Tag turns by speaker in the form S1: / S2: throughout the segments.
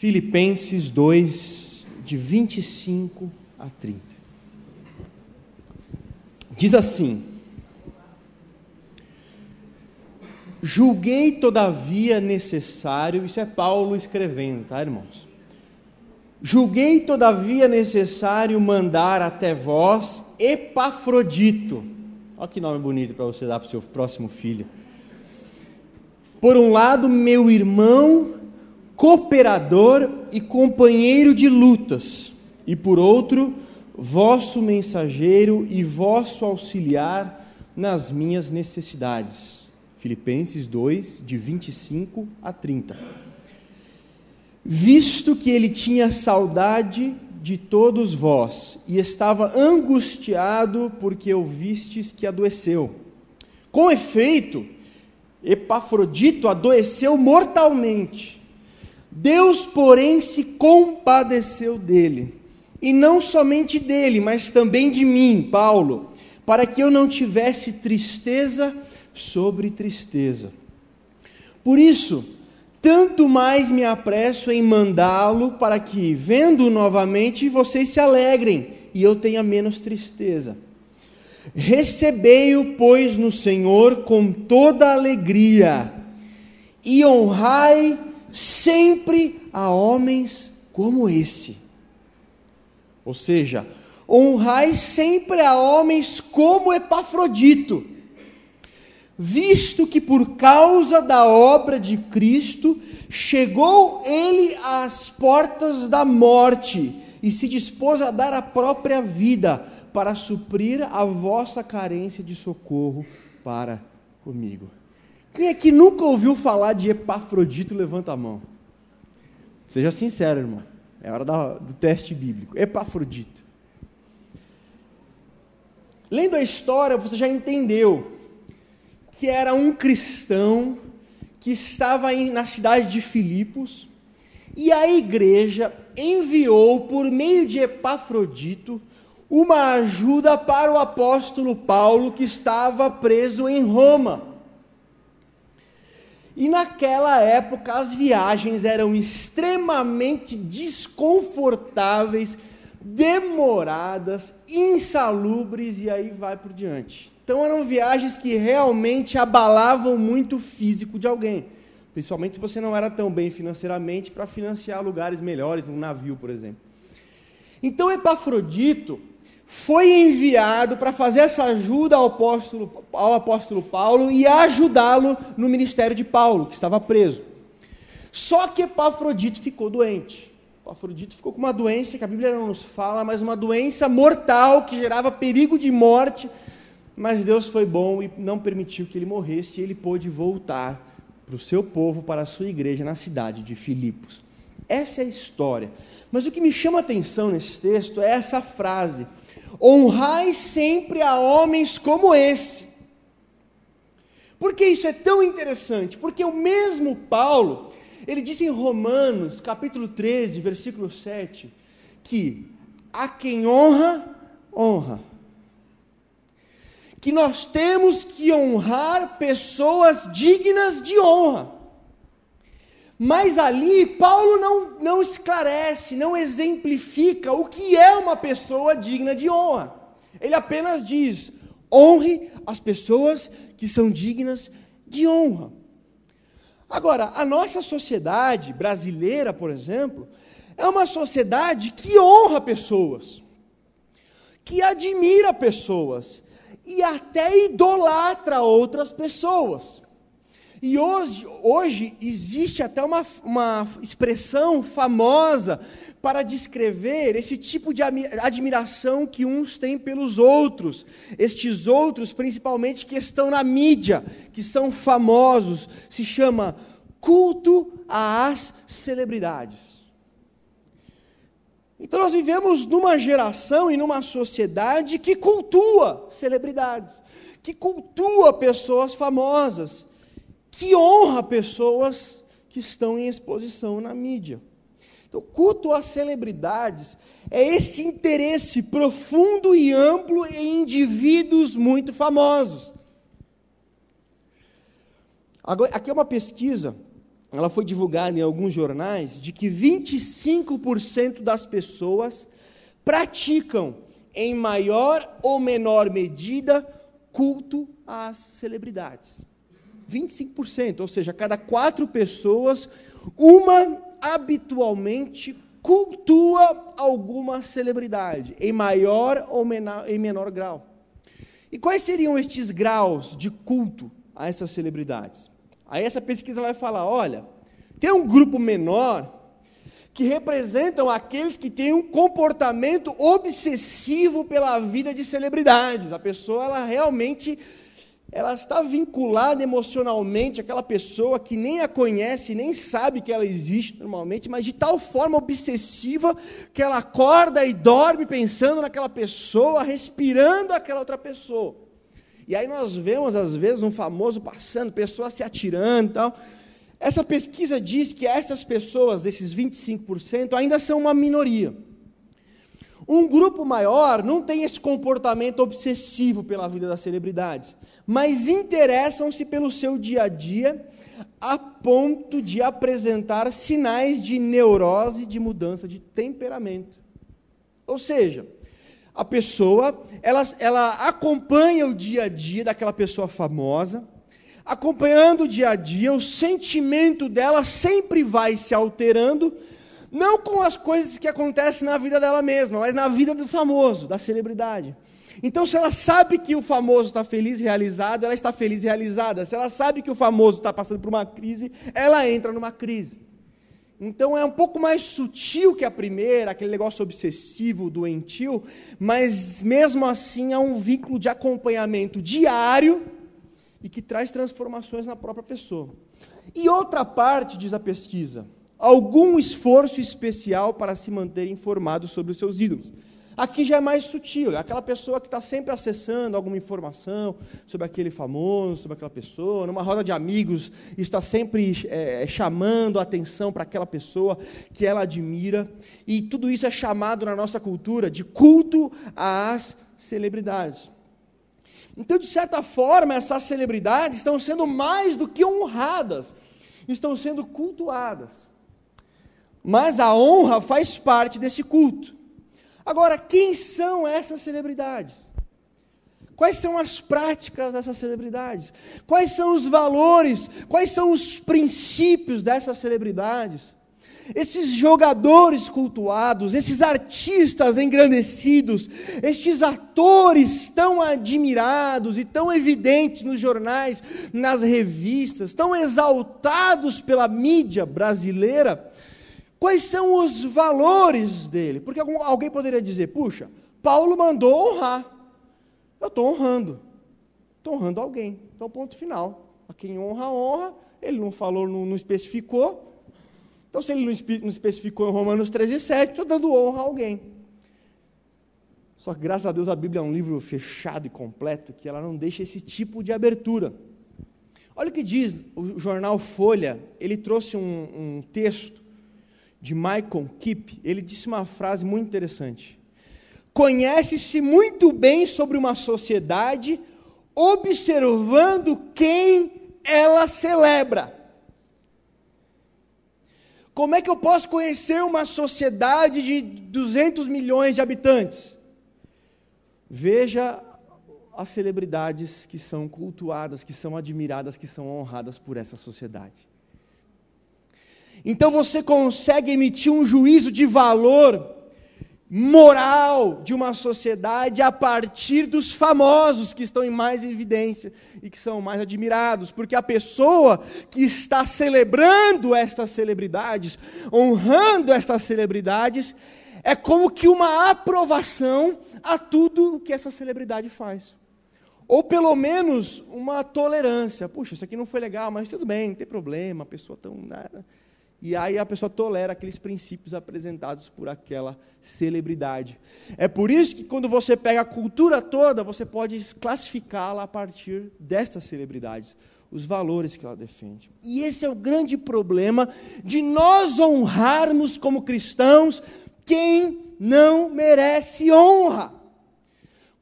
S1: Filipenses 2, de 25 a 30. Diz assim: julguei todavia necessário, isso é Paulo escrevendo, tá, irmãos? Julguei todavia necessário mandar até vós Epafrodito. Olha que nome bonito para você dar para o seu próximo filho. Por um lado, meu irmão, cooperador e companheiro de lutas, e por outro, vosso mensageiro e vosso auxiliar nas minhas necessidades. Filipenses 2, de 25 a 30. Visto que ele tinha saudade de todos vós, e estava angustiado porque ouvistes que adoeceu. Com efeito, Epafrodito adoeceu mortalmente. Deus, porém, se compadeceu dele, e não somente dele, mas também de mim, Paulo, para que eu não tivesse tristeza sobre tristeza. Por isso, tanto mais me apresso em mandá-lo, para que, vendo-o novamente, vocês se alegrem, e eu tenha menos tristeza. Recebei-o, pois, no Senhor com toda alegria, e honrai sempre a homens como esse. Ou seja, honrai sempre a homens como Epafrodito, visto que por causa da obra de Cristo, chegou ele às portas da morte, e se dispôs a dar a própria vida, para suprir a vossa carência de socorro para comigo. Quem aqui nunca ouviu falar de Epafrodito, levanta a mão. Seja sincero, irmão. É hora do teste bíblico. Epafrodito. Lendo a história, você já entendeu que era um cristão que estava na cidade de Filipos, e a igreja enviou, por meio de Epafrodito, uma ajuda para o apóstolo Paulo, que estava preso em Roma. E naquela época as viagens eram extremamente desconfortáveis, demoradas, insalubres, e aí vai por diante. Então eram viagens que realmente abalavam muito o físico de alguém, principalmente se você não era tão bem financeiramente para financiar lugares melhores, num navio, por exemplo. Então Epafrodito foi enviado para fazer essa ajuda ao apóstolo Paulo e ajudá-lo no ministério de Paulo, que estava preso. Só que Epafrodito ficou doente. Epafrodito ficou com uma doença que a Bíblia não nos fala, mas uma doença mortal que gerava perigo de morte, mas Deus foi bom e não permitiu que ele morresse, e ele pôde voltar para o seu povo, para a sua igreja na cidade de Filipos. Essa é a história. Mas o que me chama a atenção nesse texto é essa frase: honrai sempre a homens como esse. Por que isso é tão interessante? Porque o mesmo Paulo, ele disse em Romanos, capítulo 13, versículo 7, que a quem honra, honra. Que nós temos que honrar pessoas dignas de honra. Mas ali, Paulo não esclarece, não exemplifica o que é uma pessoa digna de honra. Ele apenas diz: honre as pessoas que são dignas de honra. Agora, a nossa sociedade brasileira, por exemplo, é uma sociedade que honra pessoas, que admira pessoas e até idolatra outras pessoas. E hoje existe até uma expressão famosa para descrever esse tipo de admiração que uns têm pelos outros. Estes outros, principalmente, que estão na mídia, que são famosos, se chama culto às celebridades. Então nós vivemos numa geração e numa sociedade que cultua celebridades, que cultua pessoas famosas, que honra pessoas que estão em exposição na mídia. Então, culto às celebridades é esse interesse profundo e amplo em indivíduos muito famosos. Agora, aqui é uma pesquisa ela foi divulgada em alguns jornais, de que 25% das pessoas praticam, em maior ou menor medida, culto às celebridades. 25%, ou seja, a cada 4 pessoas, uma habitualmente cultua alguma celebridade, em maior ou em menor grau. E quais seriam estes graus de culto a essas celebridades? Aí essa pesquisa vai falar, olha, tem um grupo menor que representam aqueles que têm um comportamento obsessivo pela vida de celebridades. A pessoa, ela está vinculada emocionalmente àquela pessoa que nem a conhece, nem sabe que ela existe normalmente, mas de tal forma obsessiva que ela acorda e dorme pensando naquela pessoa, respirando aquela outra pessoa. E aí nós vemos, às vezes, um famoso passando, pessoas se atirando e tal. Essa pesquisa diz que essas pessoas, desses 25%, ainda são uma minoria. Um grupo maior não tem esse comportamento obsessivo pela vida das celebridades, mas interessam-se pelo seu dia a dia, a ponto de apresentar sinais de neurose, de mudança de temperamento. Ou seja, a pessoa, ela acompanha o dia a dia daquela pessoa famosa, acompanhando o dia a dia, o sentimento dela sempre vai se alterando, não com as coisas que acontecem na vida dela mesma, mas na vida do famoso, da celebridade. Então, se ela sabe que o famoso está feliz e realizado, ela está feliz e realizada. Se ela sabe que o famoso está passando por uma crise, ela entra numa crise. Então, é um pouco mais sutil que a primeira, aquele negócio obsessivo, doentio, mas mesmo assim há um vínculo de acompanhamento diário e que traz transformações na própria pessoa. E outra parte, diz a pesquisa, algum esforço especial para se manter informado sobre os seus ídolos. Aqui já é mais sutil, é aquela pessoa que está sempre acessando alguma informação sobre aquele famoso, sobre aquela pessoa, numa roda de amigos, está sempre chamando a atenção para aquela pessoa que ela admira, e tudo isso é chamado na nossa cultura de culto às celebridades. Então, de certa forma, essas celebridades estão sendo mais do que honradas, estão sendo cultuadas. Mas a honra faz parte desse culto. Agora, quem são essas celebridades? Quais são as práticas dessas celebridades? Quais são os valores? Quais são os princípios dessas celebridades? Esses jogadores cultuados, esses artistas engrandecidos, estes atores tão admirados e tão evidentes nos jornais, nas revistas, tão exaltados pela mídia brasileira, quais são os valores dele? Porque alguém poderia dizer, puxa, Paulo mandou honrar. Eu estou honrando alguém. Então, ponto final. A quem honra, honra. Ele não falou, não especificou. Então, se ele não especificou em Romanos 13:7, estou dando honra a alguém. Só que, graças a Deus, a Bíblia é um livro fechado e completo, que ela não deixa esse tipo de abertura. Olha o que diz o jornal Folha. Ele trouxe um texto de Michael Kipp. Ele disse uma frase muito interessante. Conhece-se muito bem sobre uma sociedade observando quem ela celebra. Como é que eu posso conhecer uma sociedade de 200 milhões de habitantes? Veja as celebridades que são cultuadas, que são admiradas, que são honradas por essa sociedade. Então você consegue emitir um juízo de valor moral de uma sociedade a partir dos famosos que estão em mais evidência e que são mais admirados, porque a pessoa que está celebrando estas celebridades, honrando estas celebridades, é como que uma aprovação a tudo o que essa celebridade faz. Ou pelo menos uma tolerância. Puxa, isso aqui não foi legal, mas tudo bem, não tem problema, a pessoa tão... E aí a pessoa tolera aqueles princípios apresentados por aquela celebridade. É por isso que quando você pega a cultura toda, você pode classificá-la a partir destas celebridades, os valores que ela defende. E esse é o grande problema de nós honrarmos como cristãos quem não merece honra.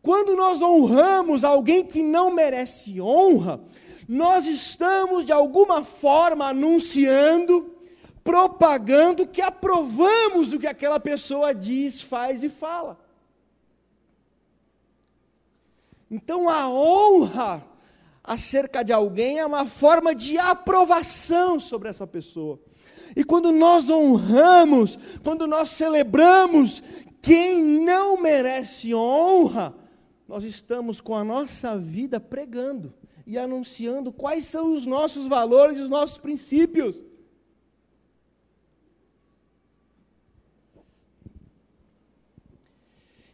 S1: Quando nós honramos alguém que não merece honra, nós estamos de alguma forma anunciando, propagando que aprovamos o que aquela pessoa diz, faz e fala. Então a honra acerca de alguém é uma forma de aprovação sobre essa pessoa. E quando nós honramos, quando nós celebramos quem não merece honra, nós estamos com a nossa vida pregando e anunciando quais são os nossos valores e os nossos princípios.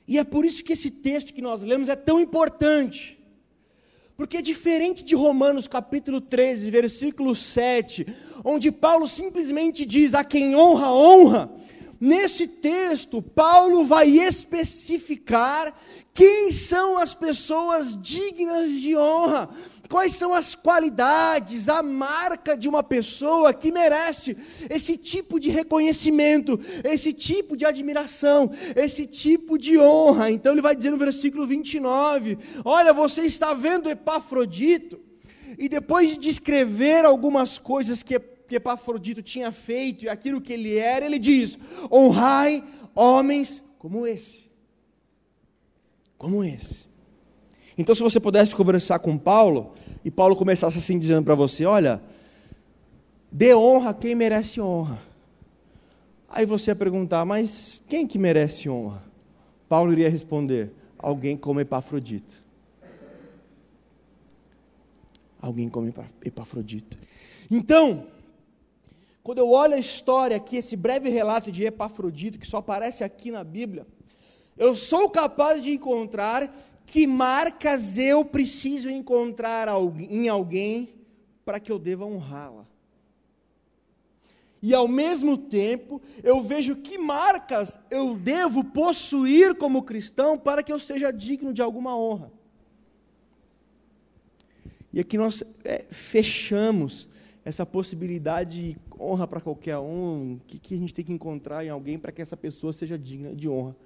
S1: E é por isso que esse texto que nós lemos é tão importante. Porque é diferente de Romanos capítulo 13, versículo 7, onde Paulo simplesmente diz: a quem honra, honra. Nesse texto, Paulo vai especificar quem são as pessoas dignas de honra, quais são as qualidades, a marca de uma pessoa que merece esse tipo de reconhecimento, esse tipo de admiração, esse tipo de honra. Então ele vai dizer no versículo 29, olha, você está vendo Epafrodito, e depois de descrever algumas coisas que Epafrodito tinha feito e aquilo que ele era, ele diz: honrai homens como esse. Como esse. Então, se você pudesse conversar com Paulo, e Paulo começasse assim dizendo para você: olha, dê honra a quem merece honra. Aí você ia perguntar: mas quem que merece honra? Paulo iria responder: alguém como Epafrodito. Alguém como Epafrodito. Então, quando eu olho a história aqui, esse breve relato de Epafrodito, que só aparece aqui na Bíblia, eu sou capaz de encontrar que marcas eu preciso encontrar em alguém para que eu deva honrá-la. E ao mesmo tempo, eu vejo que marcas eu devo possuir como cristão para que eu seja digno de alguma honra. E aqui nós fechamos essa possibilidade de honra para qualquer um, que a gente tem que encontrar em alguém para que essa pessoa seja digna de honra.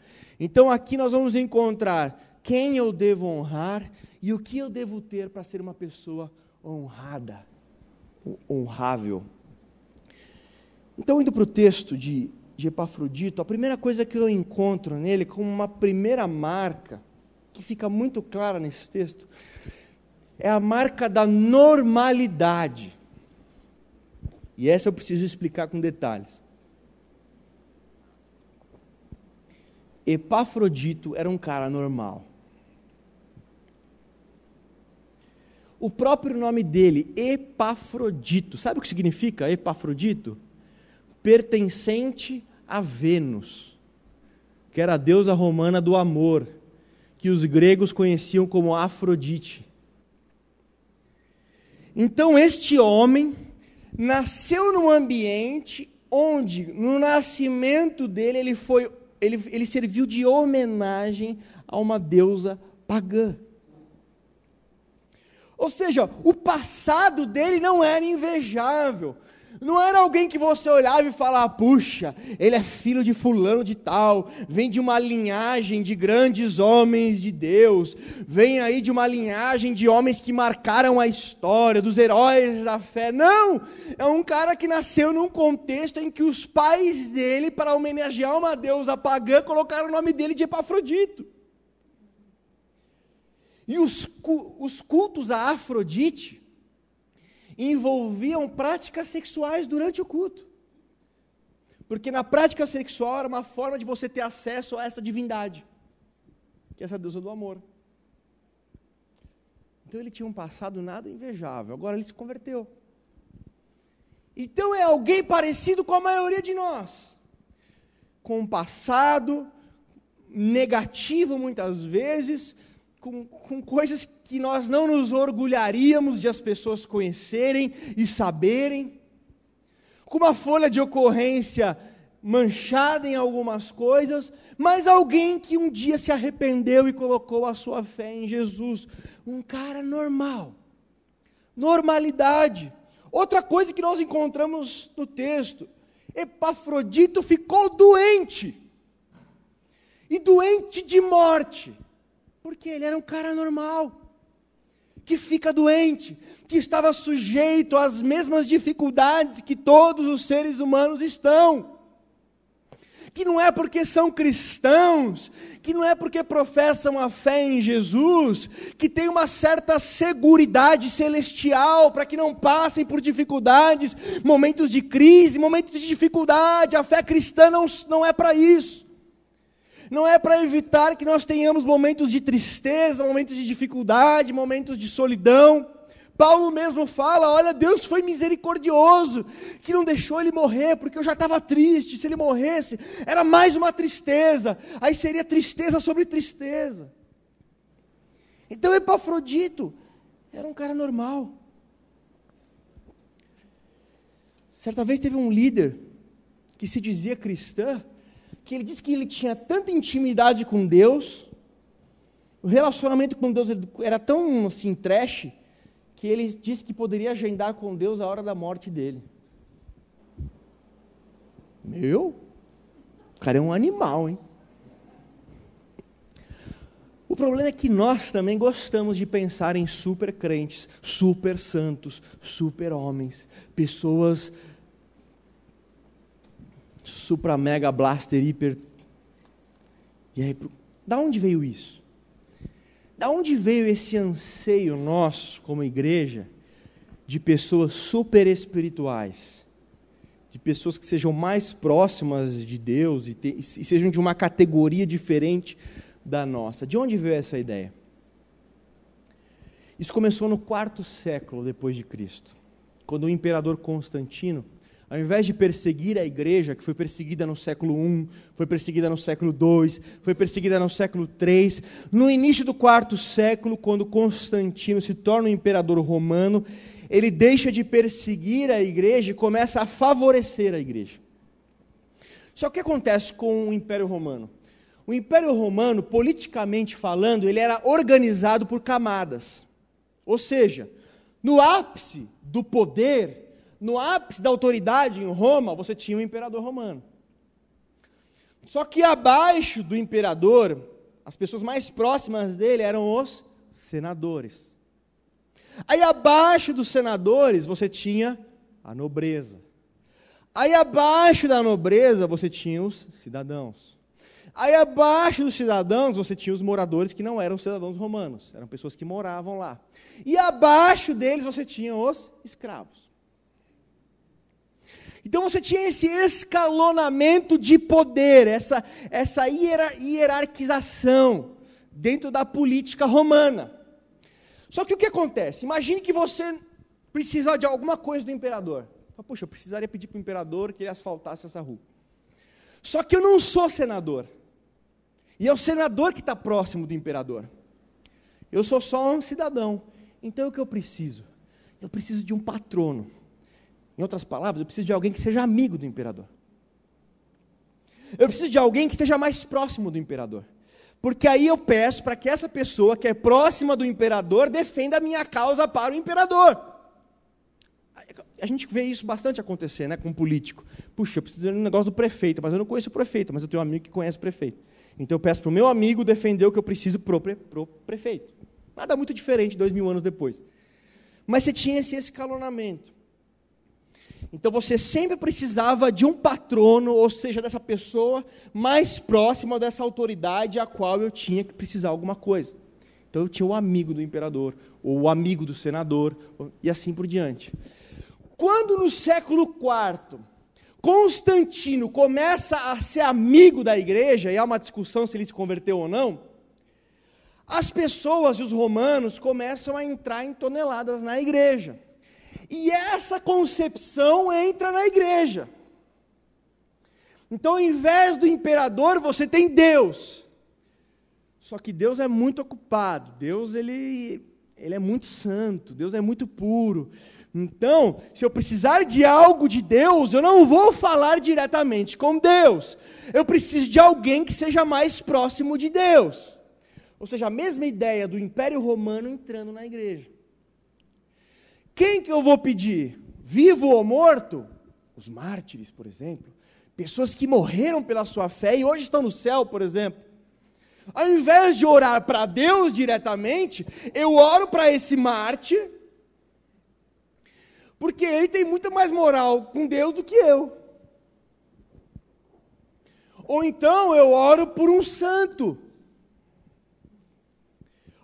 S1: Então aqui nós vamos encontrar quem eu devo honrar e o que eu devo ter para ser uma pessoa honrada, honrável. Então, indo para o texto de Epafrodito, a primeira coisa que eu encontro nele, como uma primeira marca, que fica muito clara nesse texto, é a marca da normalidade. E essa eu preciso explicar com detalhes. Epafrodito era um cara normal. O próprio nome dele, Epafrodito, sabe o que significa Epafrodito? Pertencente a Vênus, que era a deusa romana do amor, que os gregos conheciam como Afrodite. Então este homem nasceu num ambiente onde, no nascimento dele, ele serviu de homenagem a uma deusa pagã. Ou seja, o passado dele não era invejável. Não era alguém que você olhava e falava: puxa, ele é filho de fulano de tal, vem de uma linhagem de grandes homens de Deus, vem aí de uma linhagem de homens que marcaram a história, dos heróis da fé. Não! É um cara que nasceu num contexto em que os pais dele, para homenagear uma deusa pagã, colocaram o nome dele de Epafrodito. E os cultos a Afrodite envolviam práticas sexuais durante o culto. Porque na prática sexual era uma forma de você ter acesso a essa divindade, que é essa deusa do amor. Então ele tinha um passado nada invejável, agora ele se converteu. Então é alguém parecido com a maioria de nós, com um passado negativo muitas vezes, com coisas que nós não nos orgulharíamos de as pessoas conhecerem e saberem, com uma folha de ocorrência manchada em algumas coisas, mas alguém que um dia se arrependeu e colocou a sua fé em Jesus. Um cara normal, normalidade. Outra coisa que nós encontramos no texto: Epafrodito ficou doente, e doente de morte, porque ele era um cara normal. que fica doente, que estava sujeito às mesmas dificuldades que todos os seres humanos estão. Que não é porque são cristãos, que não é porque professam a fé em Jesus, que tem uma certa seguridade celestial para que não passem por dificuldades, momentos de crise, momentos de dificuldade. A fé cristã não é para isso. Não é para evitar que nós tenhamos momentos de tristeza, momentos de dificuldade, momentos de solidão. Paulo mesmo fala, olha, Deus foi misericordioso, que não deixou ele morrer, porque eu já estava triste. Se ele morresse, era mais uma tristeza, aí seria tristeza sobre tristeza. Então Epafrodito era um cara normal. Certa vez teve um líder que se dizia cristão, que ele disse que ele tinha tanta intimidade com Deus, o relacionamento com Deus era tão assim trash, que ele disse que poderia agendar com Deus a hora da morte dele. O cara é um animal, hein? O problema é que nós também gostamos de pensar em super crentes, super santos, super homens, pessoas supra mega blaster hiper. E aí, da onde veio isso? Da onde veio esse anseio nosso como igreja de pessoas super espirituais, de pessoas que sejam mais próximas de Deus e sejam de uma categoria diferente da nossa? De onde veio essa ideia? Isso começou no 4º século depois de Cristo, quando o imperador Constantino, ao invés de perseguir a igreja, que foi perseguida no século I, foi perseguida no século II, foi perseguida no século III, no início do 4º século, quando Constantino se torna o imperador romano, ele deixa de perseguir a igreja e começa a favorecer a igreja. Só que o que acontece com o Império Romano? O Império Romano, politicamente falando, ele era organizado por camadas. Ou seja, no ápice do poder, no ápice da autoridade em Roma, você tinha o imperador romano. Só que abaixo do imperador, as pessoas mais próximas dele eram os senadores. Aí abaixo dos senadores, você tinha a nobreza. Aí abaixo da nobreza, você tinha os cidadãos. Aí abaixo dos cidadãos, você tinha os moradores que não eram cidadãos romanos, eram pessoas que moravam lá. E abaixo deles, você tinha os escravos. Então você tinha esse escalonamento de poder, essa hierarquização dentro da política romana. Só que o que acontece? Imagine que você precisa de alguma coisa do imperador. Puxa, eu precisaria pedir para o imperador que ele asfaltasse essa rua. Só que eu não sou senador. E é o senador que está próximo do imperador. Eu sou só um cidadão. Então o que eu preciso? Eu preciso de um patrono. Em outras palavras, eu preciso de alguém que seja amigo do imperador. Eu preciso de alguém que esteja mais próximo do imperador. Porque aí eu peço para que essa pessoa que é próxima do imperador defenda a minha causa para o imperador. A gente vê isso bastante acontecer, né, com um político. Puxa, eu preciso de um negócio do prefeito, mas eu não conheço o prefeito, mas eu tenho um amigo que conhece o prefeito. Então eu peço para o meu amigo defender o que eu preciso pro prefeito. Nada muito diferente 2000 anos depois. Mas você tinha esse escalonamento. Então você sempre precisava de um patrono, ou seja, dessa pessoa mais próxima dessa autoridade a qual eu tinha que precisar alguma coisa. Então eu tinha o amigo do imperador, ou o amigo do senador, e assim por diante. Quando no século IV, Constantino começa a ser amigo da igreja, e há uma discussão se ele se converteu ou não, as pessoas e os romanos começam a entrar em toneladas na igreja. E essa concepção entra na igreja. Então, ao invés do imperador, você tem Deus. Só que Deus é muito ocupado. Deus, ele é muito santo. Deus é muito puro. Então, se eu precisar de algo de Deus, eu não vou falar diretamente com Deus. Eu preciso de alguém que seja mais próximo de Deus. Ou seja, a mesma ideia do Império Romano entrando na igreja. Quem que eu vou pedir? Vivo ou morto? Os mártires, por exemplo. Pessoas que morreram pela sua fé e hoje estão no céu, por exemplo. Ao invés de orar para Deus diretamente, eu oro para esse mártir, porque ele tem muita mais moral com Deus do que eu. Ou então eu oro por um santo.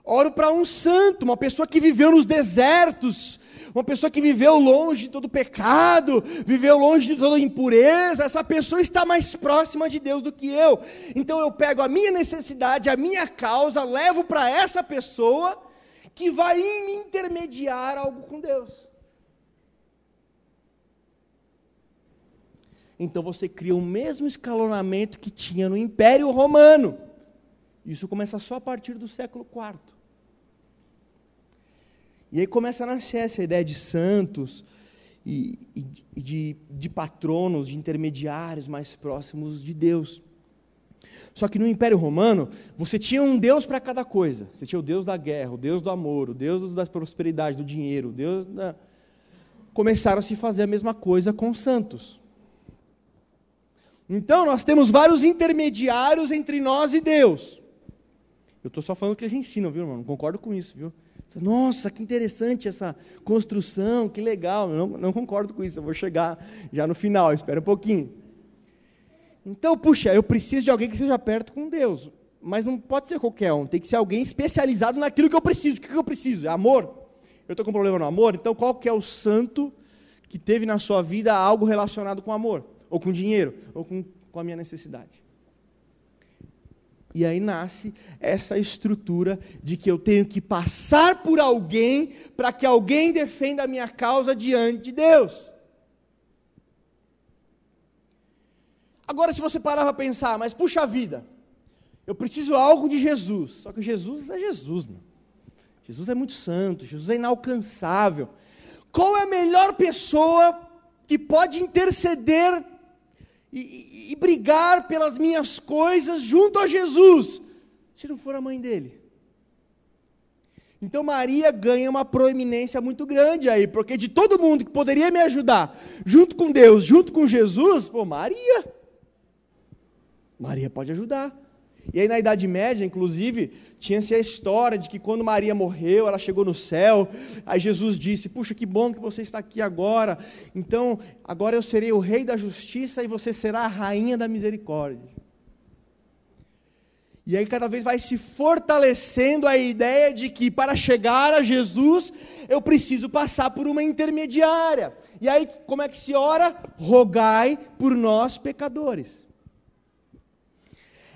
S1: Oro para um santo, uma pessoa que viveu nos desertos, uma pessoa que viveu longe de todo pecado, viveu longe de toda impureza. Essa pessoa está mais próxima de Deus do que eu. Então eu pego a minha necessidade, a minha causa, levo para essa pessoa que vai me intermediar algo com Deus. Então você cria o mesmo escalonamento que tinha no Império Romano. Isso começa só a partir do século IV. E aí começa a nascer essa ideia de santos e de patronos, de intermediários mais próximos de Deus. Só que no Império Romano, você tinha um Deus para cada coisa. Você tinha o Deus da guerra, o Deus do amor, o Deus da prosperidade, do dinheiro, o Deus da... Começaram a se fazer a mesma coisa com os santos. Então, nós temos vários intermediários entre nós e Deus. Eu estou só falando o que eles ensinam, viu, irmão? Não concordo com isso, viu? Nossa, que interessante essa construção, que legal. Eu não concordo com isso, eu vou chegar já no final, espera um pouquinho. Então, puxa, eu preciso de alguém que esteja perto com Deus. Mas não pode ser qualquer um, tem que ser alguém especializado naquilo que eu preciso. O que eu preciso? É amor? Eu estou com um problema no amor, então qual que é o santo que teve na sua vida algo relacionado com amor? Ou com dinheiro, ou com a minha necessidade. E aí nasce essa estrutura de que eu tenho que passar por alguém para que alguém defenda a minha causa diante de Deus. Agora, se você parar para pensar, mas puxa vida, eu preciso algo de Jesus. Só que Jesus é Jesus, meu. Jesus é muito santo, Jesus é inalcançável. Qual é a melhor pessoa que pode interceder e brigar pelas minhas coisas junto a Jesus, se não for a mãe dele? Então Maria ganha uma proeminência muito grande aí, porque de todo mundo que poderia me ajudar, junto com Deus, junto com Jesus, Maria pode ajudar. E aí na Idade Média, inclusive, tinha-se a história de que quando Maria morreu, ela chegou no céu, aí Jesus disse, puxa, que bom que você está aqui agora, então agora eu serei o rei da justiça e você será a rainha da misericórdia. E aí cada vez vai se fortalecendo a ideia de que para chegar a Jesus, eu preciso passar por uma intermediária. E aí como é que se ora? Rogai por nós pecadores.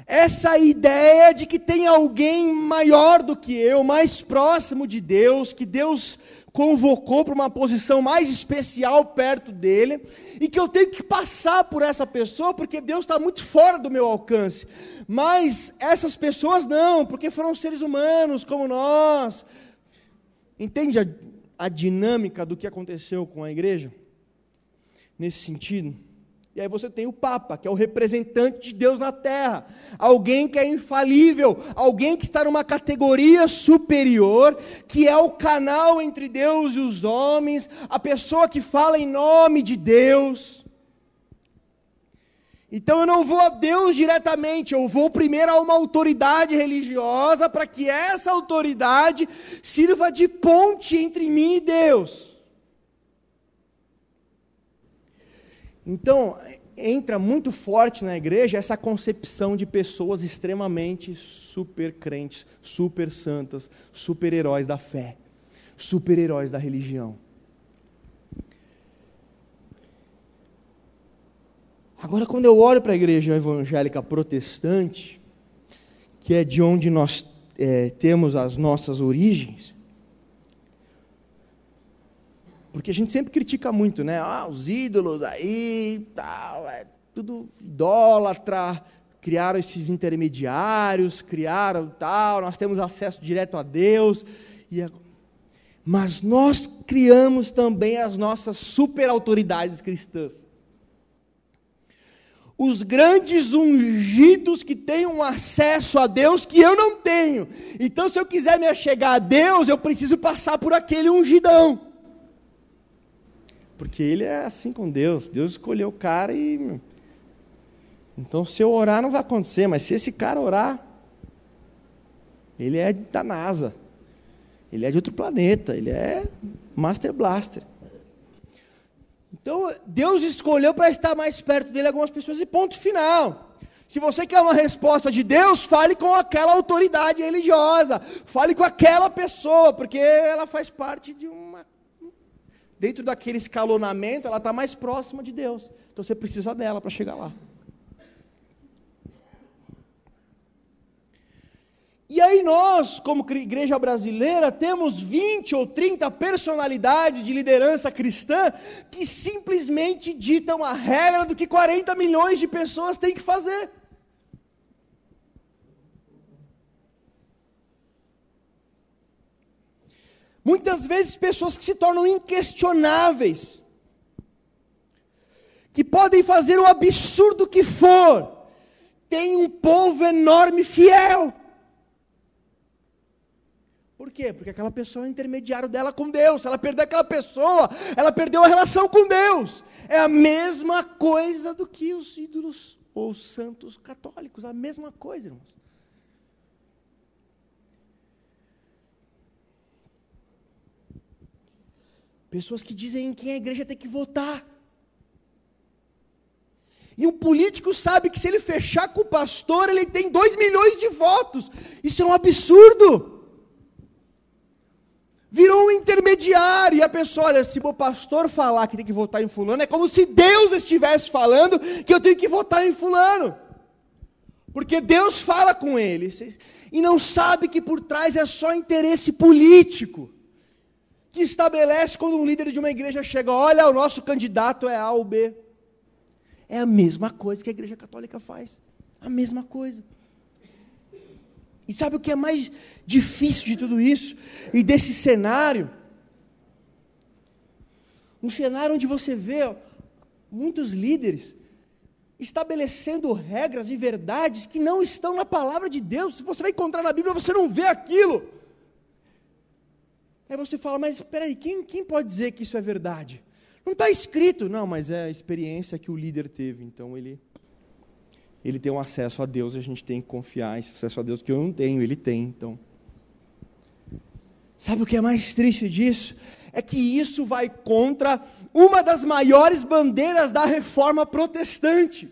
S1: Essa ideia de que tem alguém maior do que eu, mais próximo de Deus, que Deus convocou para uma posição mais especial perto dele, e que eu tenho que passar por essa pessoa, porque Deus está muito fora do meu alcance. Mas essas pessoas não, porque foram seres humanos como nós. Entende a dinâmica do que aconteceu com a igreja? Nesse sentido? E aí você tem o Papa, que é o representante de Deus na terra, alguém que é infalível, alguém que está numa categoria superior, que é o canal entre Deus e os homens, a pessoa que fala em nome de Deus. Então eu não vou a Deus diretamente, eu vou primeiro a uma autoridade religiosa, para que essa autoridade sirva de ponte entre mim e Deus. Então, entra muito forte na igreja essa concepção de pessoas extremamente super crentes, super santas, super heróis da fé, super heróis da religião. Agora, quando eu olho para a igreja evangélica protestante, que é de onde nós temos as nossas origens, porque a gente sempre critica muito, né? Os ídolos aí, tal, é tudo idólatra, criaram esses intermediários, criaram tal, nós temos acesso direto a Deus. Mas nós criamos também as nossas super autoridades cristãs. Os grandes ungidos que têm um acesso a Deus que eu não tenho. Então, se eu quiser me achegar a Deus, eu preciso passar por aquele ungidão. Porque ele é assim com Deus. Deus escolheu o cara e... Então, se eu orar, não vai acontecer. Mas se esse cara orar... Ele é da NASA. Ele é de outro planeta. Ele é Master Blaster. Então, Deus escolheu para estar mais perto dele algumas pessoas e ponto final. Se você quer uma resposta de Deus, fale com aquela autoridade religiosa. Fale com aquela pessoa, porque ela faz parte de uma... Dentro daquele escalonamento, ela está mais próxima de Deus. Então, você precisa dela para chegar lá. E aí nós, como igreja brasileira, temos 20 ou 30 personalidades de liderança cristã que simplesmente ditam a regra do que 40 milhões de pessoas têm que fazer. Muitas vezes pessoas que se tornam inquestionáveis, que podem fazer o absurdo que for, tem um povo enorme fiel. Por quê? Porque aquela pessoa é o intermediário dela com Deus. Se ela perder aquela pessoa, ela perdeu a relação com Deus. É a mesma coisa do que os ídolos ou os santos católicos. A mesma coisa, irmãos. Pessoas que dizem em quem a igreja tem que votar. E um político sabe que se ele fechar com o pastor, ele tem 2 milhões de votos. Isso é um absurdo. Virou um intermediário, e a pessoa, olha, se o pastor falar que tem que votar em fulano, é como se Deus estivesse falando que eu tenho que votar em fulano. Porque Deus fala com ele, e não sabe que por trás é só interesse político, que estabelece quando um líder de uma igreja chega, olha, o nosso candidato é A ou B. É a mesma coisa que a igreja católica faz, a mesma coisa. E sabe o que é mais difícil de tudo isso? E desse cenário? Um cenário onde você vê muitos líderes estabelecendo regras e verdades que não estão na palavra de Deus. Se você vai encontrar na Bíblia, você não vê aquilo. Aí você fala, mas espera aí, quem pode dizer que isso é verdade? Não está escrito. Não, mas é a experiência que o líder teve, então ele tem um acesso a Deus, a gente tem que confiar esse acesso a Deus que eu não tenho, ele tem, então. Sabe o que é mais triste disso? É que isso vai contra uma das maiores bandeiras da reforma protestante.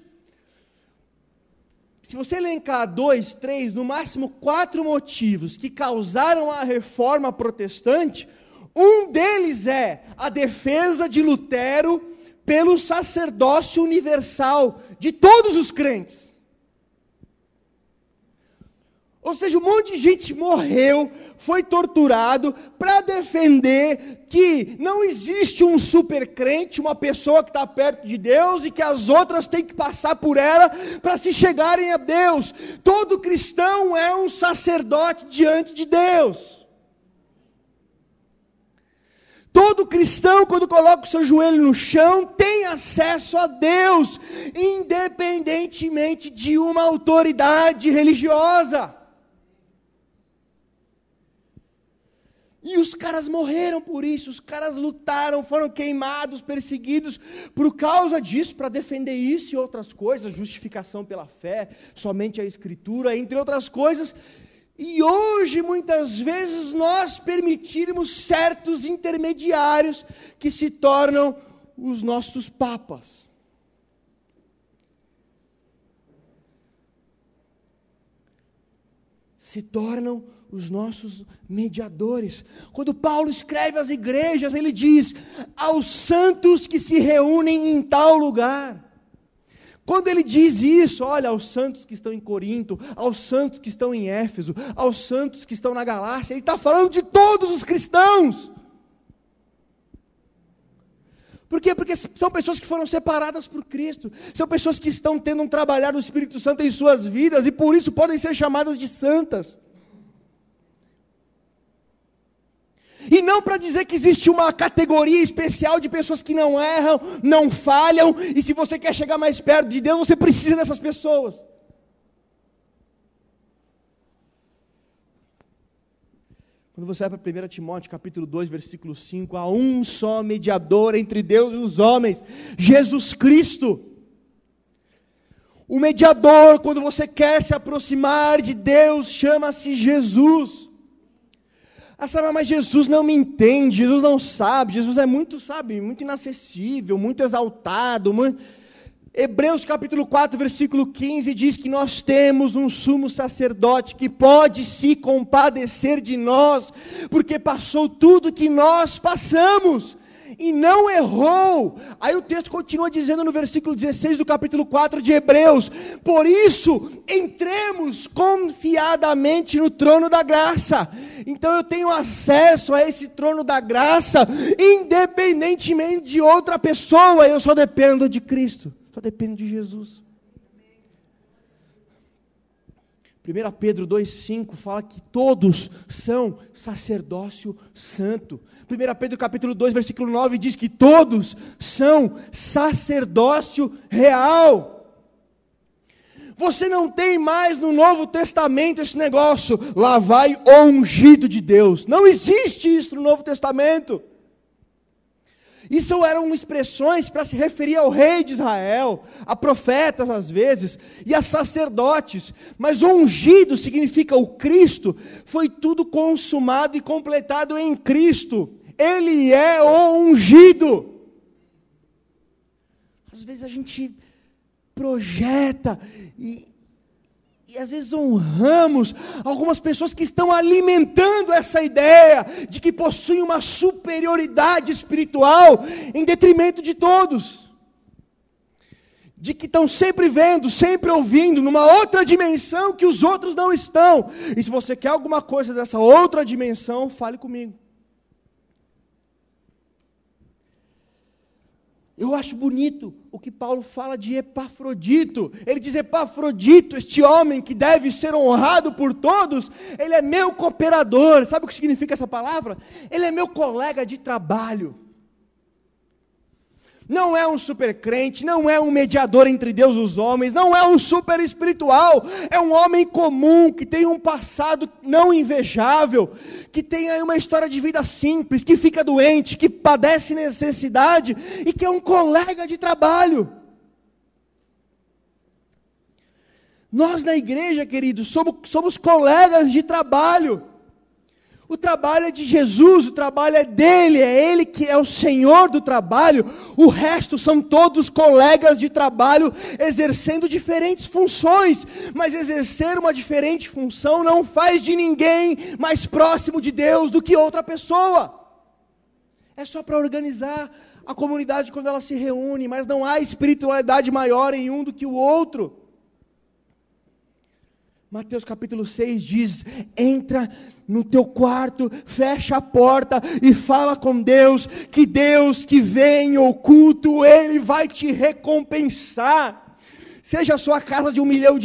S1: Se você elencar 2, 3, no máximo 4 motivos que causaram a reforma protestante, um deles é a defesa de Lutero pelo sacerdócio universal de todos os crentes. Ou seja, um monte de gente morreu, foi torturado para defender que não existe um super crente, uma pessoa que está perto de Deus e que as outras têm que passar por ela para se chegarem a Deus. Todo cristão é um sacerdote diante de Deus. Todo cristão, quando coloca o seu joelho no chão, tem acesso a Deus, independentemente de uma autoridade religiosa. E os caras morreram por isso, os caras lutaram, foram queimados, perseguidos, por causa disso, para defender isso e outras coisas, justificação pela fé, somente a Escritura, entre outras coisas. E hoje, muitas vezes, nós permitirmos certos intermediários que se tornam os nossos papas. Se tornam os nossos mediadores. Quando Paulo escreve às igrejas, ele diz, aos santos que se reúnem em tal lugar. Quando ele diz isso, olha, aos santos que estão em Corinto, aos santos que estão em Éfeso, aos santos que estão na Galácia, ele está falando de todos os cristãos. Por quê? Porque são pessoas que foram separadas por Cristo, são pessoas que estão tendo um trabalhar do Espírito Santo em suas vidas, e por isso podem ser chamadas de santas. E não para dizer que existe uma categoria especial de pessoas que não erram, não falham, e se você quer chegar mais perto de Deus, você precisa dessas pessoas. Quando você vai para 1 Timóteo capítulo 2, versículo 5, há um só mediador entre Deus e os homens, Jesus Cristo. O mediador, quando você quer se aproximar de Deus, chama-se Jesus. Mas Jesus não me entende, Jesus não sabe, Jesus é muito inacessível, muito exaltado. Hebreus capítulo 4, versículo 15 diz que nós temos um sumo sacerdote que pode se compadecer de nós, porque passou tudo que nós passamos. E não errou. Aí o texto continua dizendo no versículo 16 do capítulo 4 de Hebreus: por isso, entremos confiadamente no trono da graça. Então eu tenho acesso a esse trono da graça, independentemente de outra pessoa. Eu só dependo de Cristo, só dependo de Jesus. 1 Pedro 2,5 fala que todos são sacerdócio santo. 1 Pedro capítulo 2, versículo 9 diz que todos são sacerdócio real. Você não tem mais no Novo Testamento esse negócio, lá vai o ungido de Deus. Não existe isso no Novo Testamento. Isso eram expressões para se referir ao rei de Israel, a profetas às vezes, e a sacerdotes. Mas o ungido significa o Cristo, foi tudo consumado e completado em Cristo. Ele é o ungido. Às vezes a gente projeta e às vezes honramos algumas pessoas que estão alimentando essa ideia de que possuem uma superioridade espiritual em detrimento de todos. De que estão sempre vendo, sempre ouvindo, numa outra dimensão que os outros não estão. E se você quer alguma coisa dessa outra dimensão, fale comigo. Eu acho bonito o que Paulo fala de Epafrodito. Ele diz: Epafrodito, este homem que deve ser honrado por todos, ele é meu cooperador. Sabe o que significa essa palavra? Ele é meu colega de trabalho. Não é um super crente, não é um mediador entre Deus e os homens, não é um super espiritual, é um homem comum, que tem um passado não invejável, que tem aí uma história de vida simples, que fica doente, que padece necessidade e que é um colega de trabalho. Nós na igreja, queridos, somos colegas de trabalho. O trabalho é de Jesus, o trabalho é dele, é ele que é o Senhor do trabalho. O resto são todos colegas de trabalho exercendo diferentes funções. Mas exercer uma diferente função não faz de ninguém mais próximo de Deus do que outra pessoa. É só para organizar a comunidade quando ela se reúne, mas não há espiritualidade maior em um do que o outro. Mateus capítulo 6 diz: entra no teu quarto, fecha a porta e fala com Deus, que Deus que vem oculto, Ele vai te recompensar. Seja a sua casa de $1 milhão,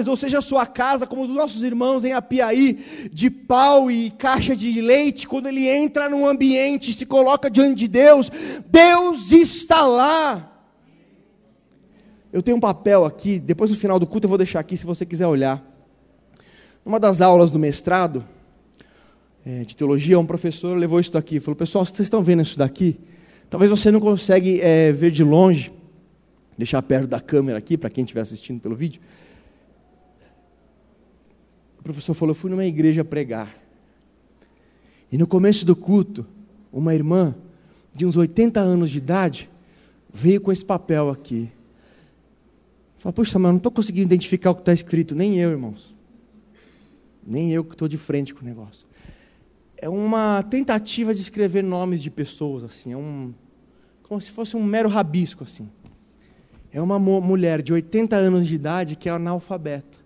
S1: ou seja a sua casa, como os nossos irmãos em Apiaí, de pau e caixa de leite, quando ele entra num ambiente e se coloca diante de Deus, Deus está lá. Eu tenho um papel aqui, depois no final do culto eu vou deixar aqui se você quiser olhar. Numa das aulas do mestrado de teologia, um professor levou isso daqui, falou: pessoal, vocês estão vendo isso daqui? Talvez você não consegue ver de longe, deixar perto da câmera aqui, para quem estiver assistindo pelo vídeo. O professor falou: eu fui numa igreja pregar, e no começo do culto, uma irmã de uns 80 anos de idade, veio com esse papel aqui. Falei: puxa, mas eu não estou conseguindo identificar o que está escrito, nem eu, irmãos. Nem eu que estou de frente com o negócio. É uma tentativa de escrever nomes de pessoas, assim, como se fosse um mero rabisco, assim. É uma mulher de 80 anos de idade que é analfabeta.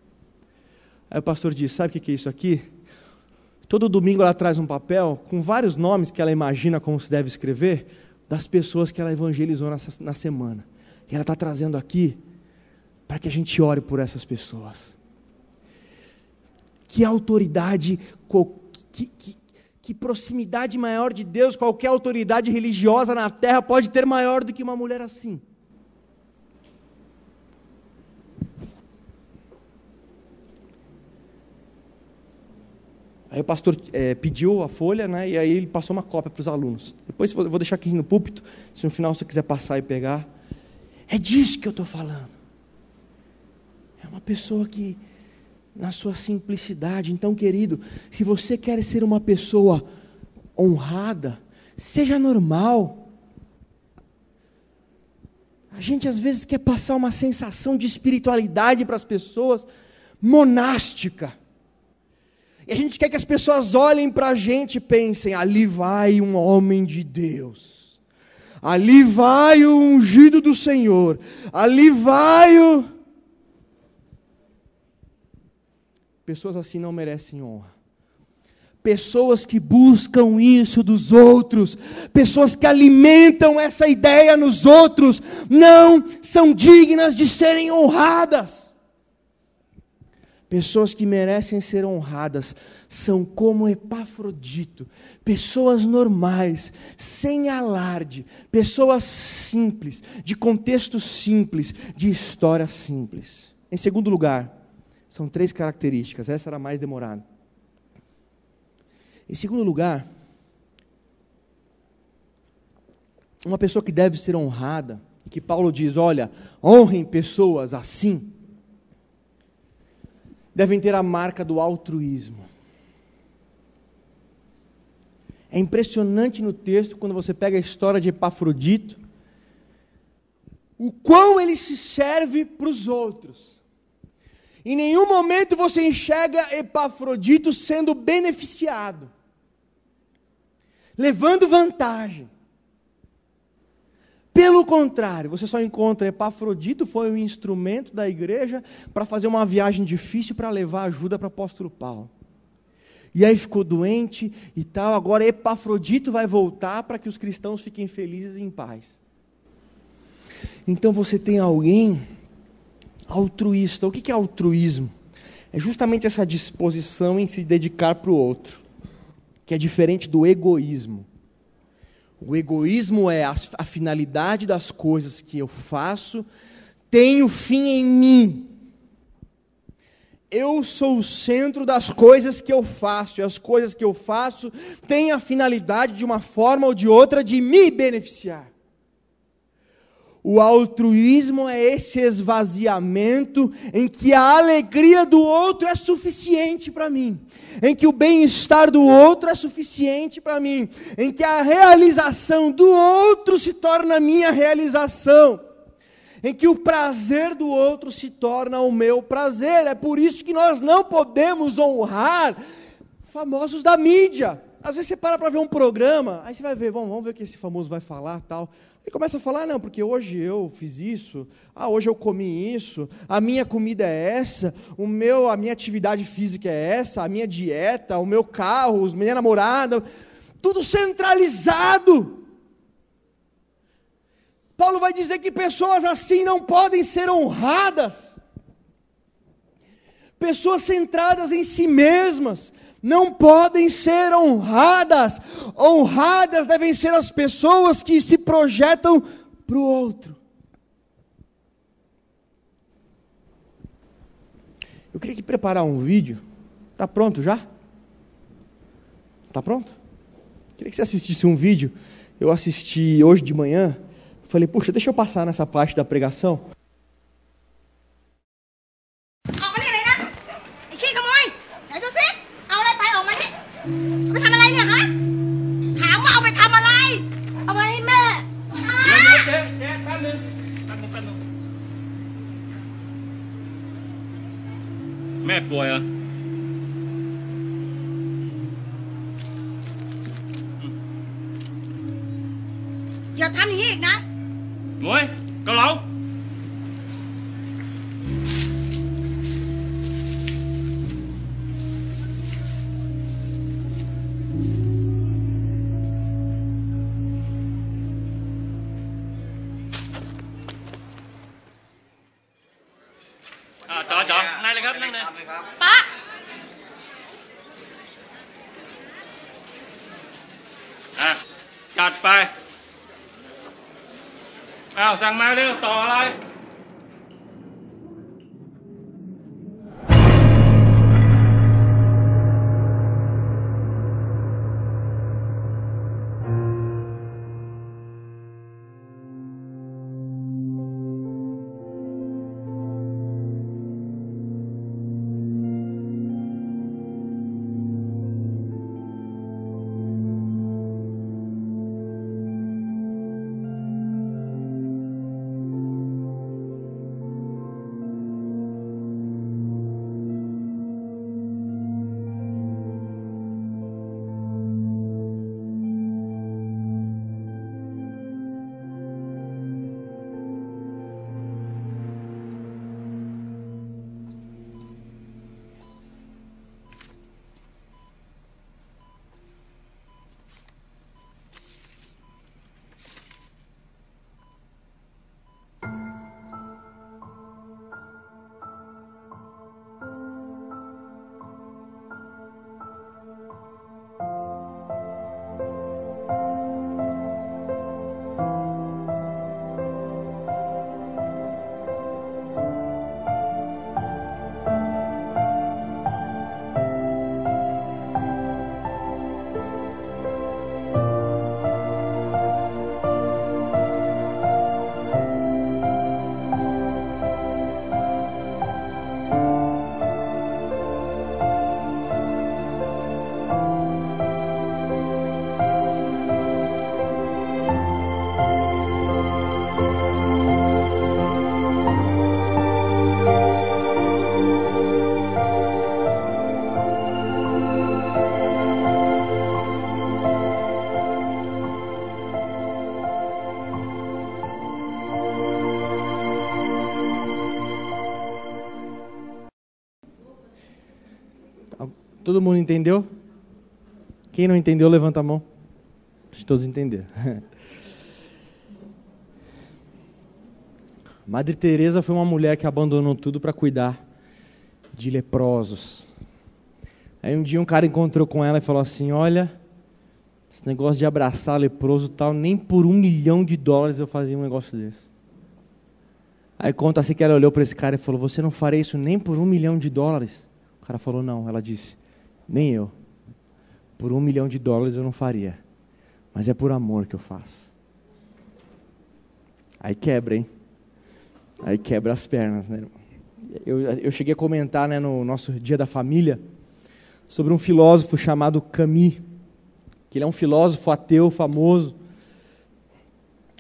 S1: Aí o pastor diz: sabe o que é isso aqui? Todo domingo ela traz um papel com vários nomes que ela imagina como se deve escrever, das pessoas que ela evangelizou na semana. E ela está trazendo aqui para que a gente ore por essas pessoas. Que autoridade, que proximidade maior de Deus, qualquer autoridade religiosa na terra pode ter maior do que uma mulher assim. Aí o pastor pediu a folha, né, e aí ele passou uma cópia para os alunos. Depois eu vou deixar aqui no púlpito, se no final você quiser passar e pegar. É disso que eu estou falando. É uma pessoa que, na sua simplicidade. Então, querido, se você quer ser uma pessoa honrada, seja normal. A gente às vezes quer passar uma sensação de espiritualidade para as pessoas, monástica. E a gente quer que as pessoas olhem para a gente e pensem: ali vai um homem de Deus, ali vai o ungido do Senhor, ali vai o... Pessoas assim não merecem honra. Pessoas que buscam isso dos outros, pessoas que alimentam essa ideia nos outros, não são dignas de serem honradas. Pessoas que merecem ser honradas são como Epafrodito, pessoas normais, sem alarde, pessoas simples, de contexto simples, de história simples. Em segundo lugar, são 3 características, essa era a mais demorada. Em segundo lugar, uma pessoa que deve ser honrada, e que Paulo diz, olha, honrem pessoas assim, devem ter a marca do altruísmo. É impressionante no texto, quando você pega a história de Epafrodito, o quão ele se serve para os outros. Em nenhum momento você enxerga Epafrodito sendo beneficiado, levando vantagem. Pelo contrário, você só encontra Epafrodito foi um instrumento da igreja para fazer uma viagem difícil para levar ajuda para o apóstolo Paulo. E aí ficou doente e tal, agora Epafrodito vai voltar para que os cristãos fiquem felizes e em paz. Então você tem alguém altruísta. O que é altruísmo? É justamente essa disposição em se dedicar para o outro, que é diferente do egoísmo. O egoísmo é a finalidade das coisas que eu faço, tem o fim em mim. Eu sou o centro das coisas que eu faço, e as coisas que eu faço têm a finalidade, de uma forma ou de outra, de me beneficiar. O altruísmo é esse esvaziamento em que a alegria do outro é suficiente para mim, em que o bem-estar do outro é suficiente para mim, em que a realização do outro se torna minha realização, em que o prazer do outro se torna o meu prazer. É por isso que nós não podemos honrar famosos da mídia. Às vezes você para ver um programa, aí você vai ver, vamos ver o que esse famoso vai falar, tal. Ele começa a falar, não, porque hoje eu fiz isso, hoje eu comi isso, a minha comida é essa, a minha atividade física é essa, a minha dieta, o meu carro, a minha namorada, tudo centralizado. Paulo vai dizer que pessoas assim não podem ser honradas. Pessoas centradas em si mesmas não podem ser honradas. Honradas devem ser as pessoas que se projetam para o outro. Eu queria preparar um vídeo. Está pronto já? Está pronto? Queria que você assistisse um vídeo. Eu assisti hoje de manhã. Falei, puxa, deixa eu passar nessa parte da pregação.
S2: Mẹป่วยเหรออย่าทำอย่างนี้อีกนะมวยเกาเหลาจ๋อนั่งเลยครับนั่งเลยป๊าจัดไปสั่งมาเร็วต่ออะไร
S1: Todo mundo entendeu? Quem não entendeu, levanta a mão. Acho que todos entenderam. Madre Teresa foi uma mulher que abandonou tudo para cuidar de leprosos. Aí um dia um cara encontrou com ela e falou assim: olha, esse negócio de abraçar leproso tal, nem por $1 milhão eu fazia um negócio desse. Aí conta assim que ela olhou para esse cara e falou: você não faria isso nem por $1 milhão? O cara falou: não. Ela disse: nem eu. Por $1 milhão eu não faria. Mas é por amor que eu faço. Aí quebra, hein? Aí quebra as pernas, né? Eu cheguei a comentar, né, no nosso Dia da Família sobre um filósofo chamado Camus, que ele é um filósofo ateu famoso,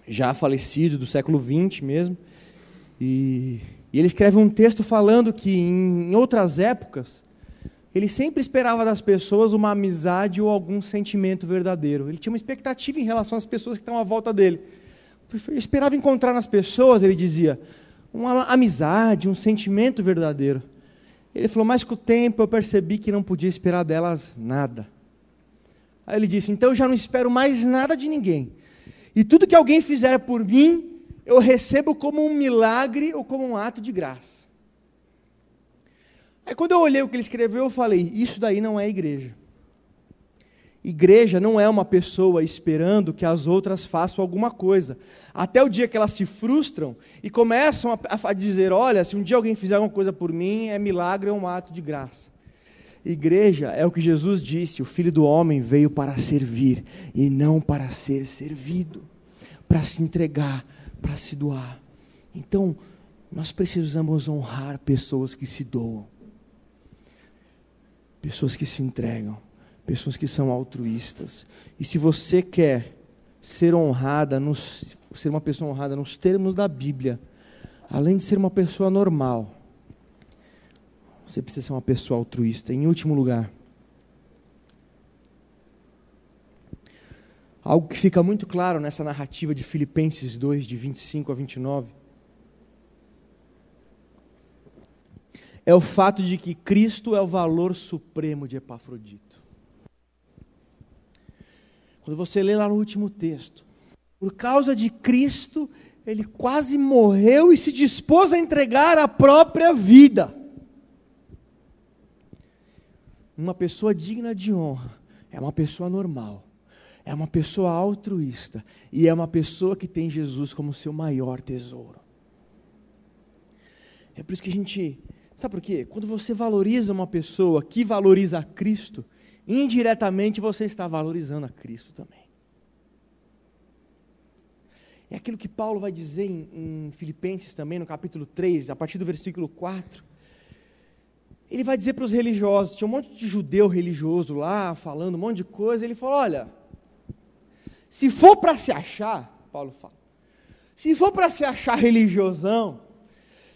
S1: já falecido, do século XX mesmo, e ele escreve um texto falando que em outras épocas ele sempre esperava das pessoas uma amizade ou algum sentimento verdadeiro. Ele tinha uma expectativa em relação às pessoas que estão à volta dele. Ele esperava encontrar nas pessoas, ele dizia, uma amizade, um sentimento verdadeiro. Ele falou: mas com o tempo eu percebi que não podia esperar delas nada. Aí ele disse: então eu já não espero mais nada de ninguém. E tudo que alguém fizer por mim, eu recebo como um milagre ou como um ato de graça. Aí quando eu olhei o que ele escreveu, eu falei: isso daí não é igreja. Igreja não é uma pessoa esperando que as outras façam alguma coisa, até o dia que elas se frustram e começam a dizer: olha, se um dia alguém fizer alguma coisa por mim, é milagre, é um ato de graça. Igreja é o que Jesus disse: o Filho do Homem veio para servir e não para ser servido, para se entregar, para se doar. Então, nós precisamos honrar pessoas que se doam, pessoas que se entregam, pessoas que são altruístas. E se você quer ser honrada, ser uma pessoa honrada nos termos da Bíblia, além de ser uma pessoa normal, você precisa ser uma pessoa altruísta. Em último lugar, algo que fica muito claro nessa narrativa de Filipenses 2, de 25 a 29, é o fato de que Cristo é o valor supremo de Epafrodito. Quando você lê lá no último texto, por causa de Cristo, ele quase morreu e se dispôs a entregar a própria vida. Uma pessoa digna de honra é uma pessoa normal, é uma pessoa altruísta e é uma pessoa que tem Jesus como seu maior tesouro. É por isso que a gente... Sabe por quê? Quando você valoriza uma pessoa que valoriza a Cristo, indiretamente você está valorizando a Cristo também. É aquilo que Paulo vai dizer em Filipenses também, no capítulo 3, a partir do versículo 4. Ele vai dizer para os religiosos, tinha um monte de judeu religioso lá, falando um monte de coisa, ele falou: olha, se for para se achar, Paulo fala, se for para se achar religiosão,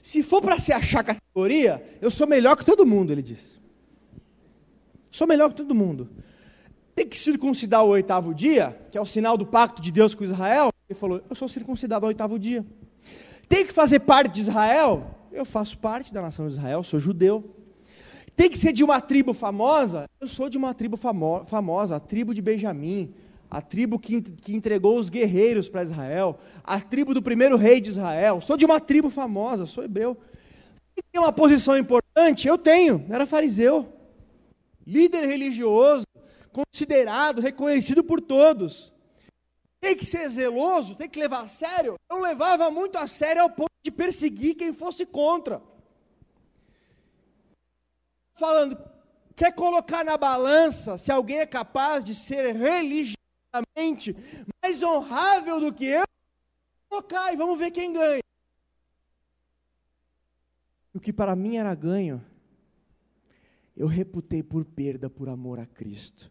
S1: se for para se achar categoria, eu sou melhor que todo mundo, ele disse. Sou melhor que todo mundo. Tem que circuncidar o 8º dia, que é o sinal do pacto de Deus com Israel. Ele falou: eu sou circuncidado ao 8º dia. Tem que fazer parte de Israel? Eu faço parte da nação de Israel, sou judeu. Tem que ser de uma tribo famosa? Eu sou de uma tribo famosa, a tribo de Benjamim, a tribo que entregou os guerreiros para Israel, a tribo do primeiro rei de Israel. Sou de uma tribo famosa, sou hebreu. Tem uma posição importante? Eu tenho, era fariseu. Líder religioso, considerado, reconhecido por todos. Tem que ser zeloso, tem que levar a sério. Eu levava muito a sério ao ponto de perseguir quem fosse contra. Falando, quer colocar na balança se alguém é capaz de ser religiosamente mais honrável do que eu? Colocar e vamos ver quem ganha. O que para mim era ganho, eu reputei por perda por amor a Cristo.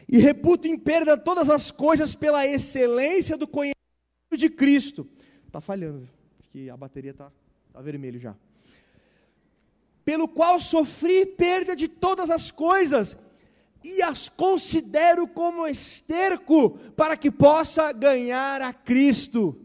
S1: E reputo em perda todas as coisas pela excelência do conhecimento de Cristo. Está falhando, acho que a bateria está vermelho já. Pelo qual sofri perda de todas as coisas, e as considero como esterco, para que possa ganhar a Cristo.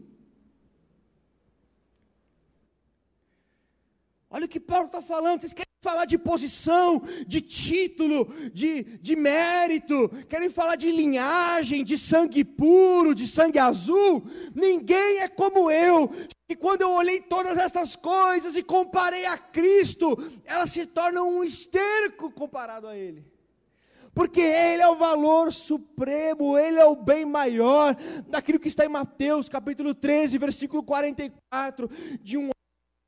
S1: Olha o que Paulo está falando, vocês querem falar de posição, de título, de mérito, querem falar de linhagem, de sangue puro, de sangue azul. Ninguém é como eu. E quando eu olhei todas essas coisas e comparei a Cristo, elas se tornam um esterco comparado a Ele. Porque Ele é o valor supremo, Ele é o bem maior, daquilo que está em Mateus, capítulo 13, versículo 44, de um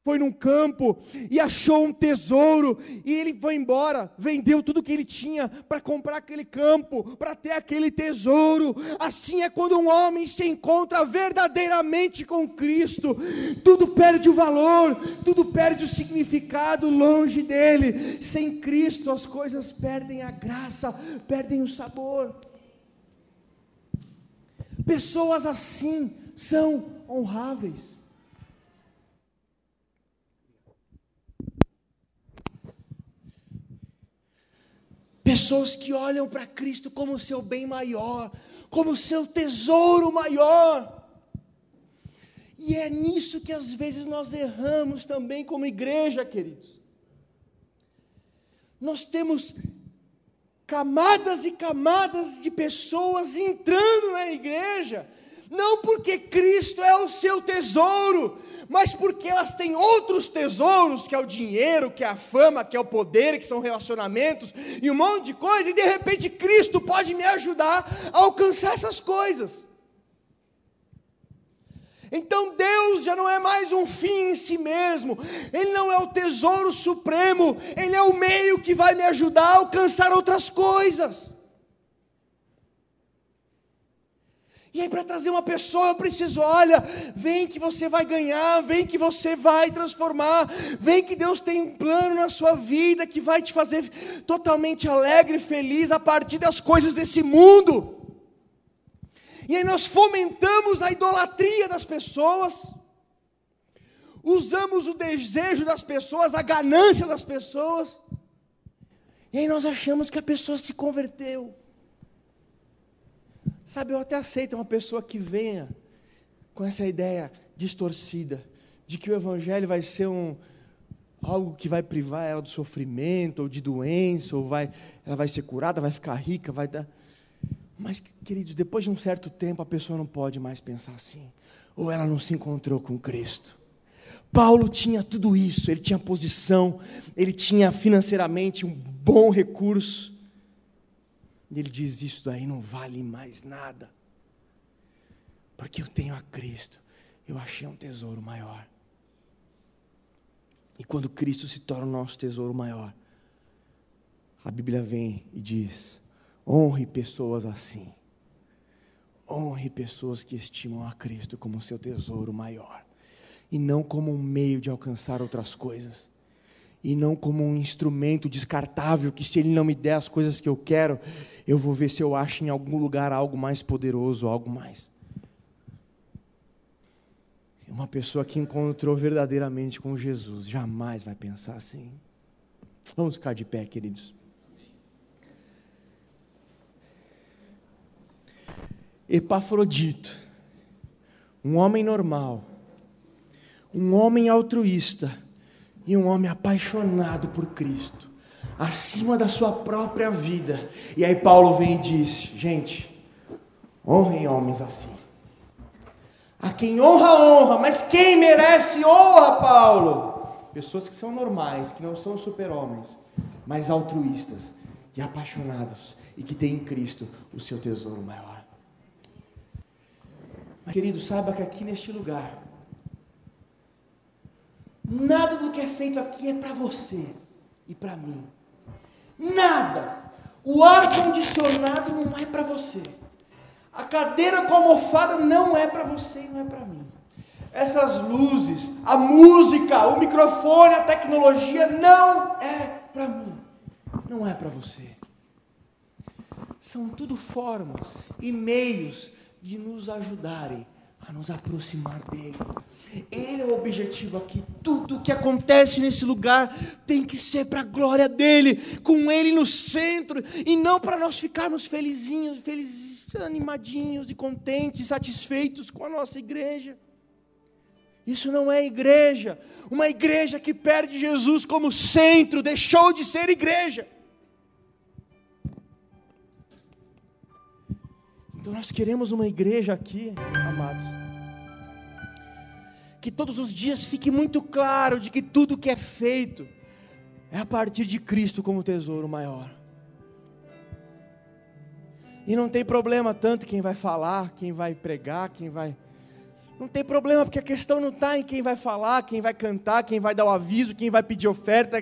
S1: foi num campo e achou um tesouro, e ele foi embora, vendeu tudo que ele tinha para comprar aquele campo, para ter aquele tesouro. Assim é quando um homem se encontra verdadeiramente com Cristo, tudo perde o valor, tudo perde o significado longe dele. Sem Cristo as coisas perdem a graça, perdem o sabor. Pessoas assim são honráveis. Pessoas que olham para Cristo como o seu bem maior, como o seu tesouro maior. E é nisso que às vezes nós erramos também como igreja, queridos. Nós temos camadas e camadas de pessoas entrando na igreja, não porque Cristo é o seu tesouro, mas porque elas têm outros tesouros, que é o dinheiro, que é a fama, que é o poder, que são relacionamentos, e um monte de coisa, e de repente Cristo pode me ajudar a alcançar essas coisas. Então Deus já não é mais um fim em si mesmo, Ele não é o tesouro supremo, Ele é o meio que vai me ajudar a alcançar outras coisas. E aí, para trazer uma pessoa, eu preciso, olha, vem que você vai ganhar, vem que você vai transformar, vem que Deus tem um plano na sua vida, que vai te fazer totalmente alegre e feliz a partir das coisas desse mundo. E aí nós fomentamos a idolatria das pessoas, usamos o desejo das pessoas, a ganância das pessoas, e aí nós achamos que a pessoa se converteu. Sabe, eu até aceito uma pessoa que venha com essa ideia distorcida, de que o evangelho vai ser algo que vai privar ela do sofrimento, ou de doença, ou ela vai ser curada, vai ficar rica, vai dar... Mas, queridos, depois de um certo tempo, a pessoa não pode mais pensar assim, ou ela não se encontrou com Cristo. Paulo tinha tudo isso, ele tinha posição, ele tinha financeiramente um bom recurso, e ele diz, isso daí não vale mais nada, porque eu tenho a Cristo, eu achei um tesouro maior. E quando Cristo se torna o nosso tesouro maior, a Bíblia vem e diz, honre pessoas assim, honre pessoas que estimam a Cristo como seu tesouro maior, e não como um meio de alcançar outras coisas, e não como um instrumento descartável, que se Ele não me der as coisas que eu quero, eu vou ver se eu acho em algum lugar algo mais poderoso, algo mais. Uma pessoa que encontrou verdadeiramente com Jesus, jamais vai pensar assim. Vamos ficar de pé, queridos. Epafrodito, um homem normal, um homem altruísta, e um homem apaixonado por Cristo, acima da sua própria vida. E aí Paulo vem e diz, gente, honrem homens assim. A quem honra, honra, mas quem merece honra, Paulo? Pessoas que são normais, que não são super-homens, mas altruístas e apaixonados, e que têm em Cristo o seu tesouro maior. Mas, querido, saiba que aqui neste lugar, nada do que é feito aqui é para você e para mim. Nada. O ar-condicionado não é para você. A cadeira com a almofada não é para você e não é para mim. Essas luzes, a música, o microfone, a tecnologia não é para mim. Não é para você. São tudo formas e meios de nos ajudarem a nos aproximar dele. Ele é o objetivo aqui. Tudo o que acontece nesse lugar tem que ser para a glória dele, com ele no centro, e não para nós ficarmos felizinhos, animadinhos e contentes, satisfeitos com a nossa igreja. Isso não é igreja. Uma igreja que perde Jesus como centro, deixou de ser igreja. Então nós queremos uma igreja aqui, amados, que todos os dias fique muito claro de que tudo que é feito é a partir de Cristo como tesouro maior. E não tem problema tanto quem vai falar, quem vai pregar, não tem problema, porque a questão não está em quem vai falar, quem vai cantar, quem vai dar o aviso, quem vai pedir oferta.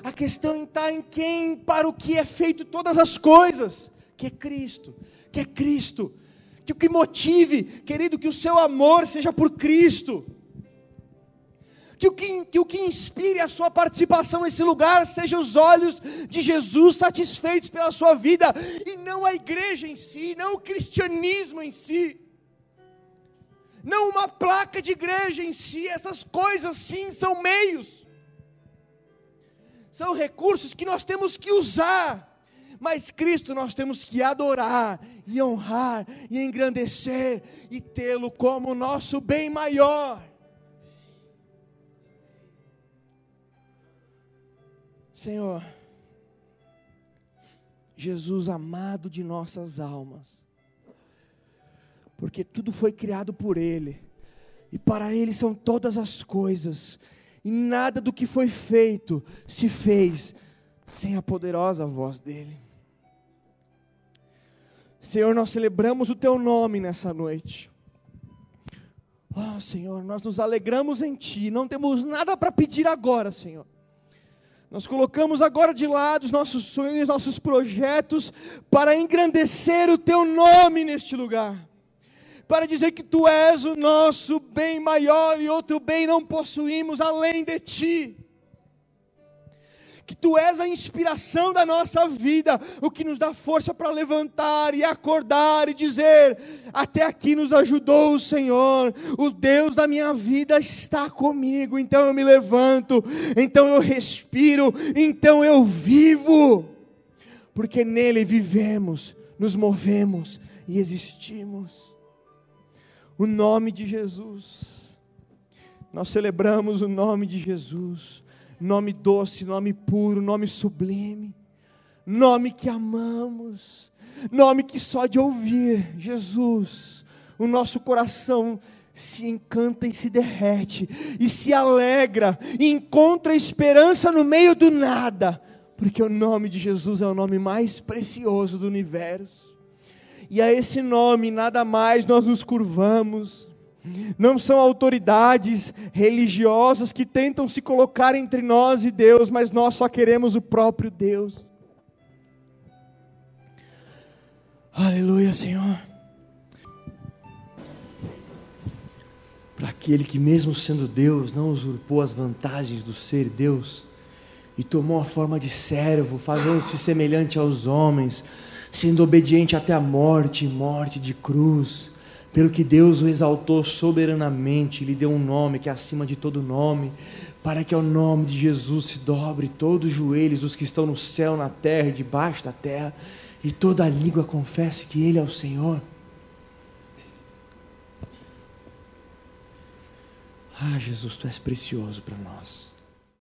S1: A questão está em quem, para o que é feito todas as coisas, que é Cristo. Que o que motive, querido, que o seu amor seja por Cristo. Que o que inspire a sua participação nesse lugar seja os olhos de Jesus satisfeitos pela sua vida, e não a igreja em si, não o cristianismo em si, não uma placa de igreja em si. Essas coisas sim são meios, são recursos que nós temos que usar, mas Cristo nós temos que adorar, e honrar, e engrandecer, e tê-lo como nosso bem maior. Senhor, Jesus amado de nossas almas, porque tudo foi criado por Ele, e para Ele são todas as coisas, e nada do que foi feito se fez sem a poderosa voz dEle. Senhor, nós celebramos o Teu nome nessa noite. Oh Senhor, nós nos alegramos em Ti, não temos nada para pedir agora, Senhor. Nós colocamos agora de lado os nossos sonhos, nossos projetos, para engrandecer o Teu nome neste lugar, para dizer que Tu és o nosso bem maior, e outro bem não possuímos além de Ti, que Tu és a inspiração da nossa vida, o que nos dá força para levantar e acordar e dizer: até aqui nos ajudou o Senhor, o Deus da minha vida está comigo, então eu me levanto, então eu respiro, então eu vivo, porque nele vivemos, nos movemos e existimos. O nome de Jesus, nós celebramos o nome de Jesus, nome doce, nome puro, nome sublime, nome que amamos, nome que só de ouvir Jesus, o nosso coração se encanta e se derrete, e se alegra, e encontra esperança no meio do nada, porque o nome de Jesus é o nome mais precioso do universo, e a esse nome nada mais nós nos curvamos. Não são autoridades religiosas que tentam se colocar entre nós e Deus, mas nós só queremos o próprio Deus. Aleluia, Senhor. Para aquele que mesmo sendo Deus, não usurpou as vantagens do ser Deus, e tomou a forma de servo, fazendo-se semelhante aos homens, sendo obediente até a morte, morte de cruz. Pelo que Deus o exaltou soberanamente, lhe deu um nome que é acima de todo nome, para que ao nome de Jesus se dobre todos os joelhos dos que estão no céu, na terra e debaixo da terra, e toda a língua confesse que Ele é o Senhor. Ah, Jesus, Tu és precioso para nós.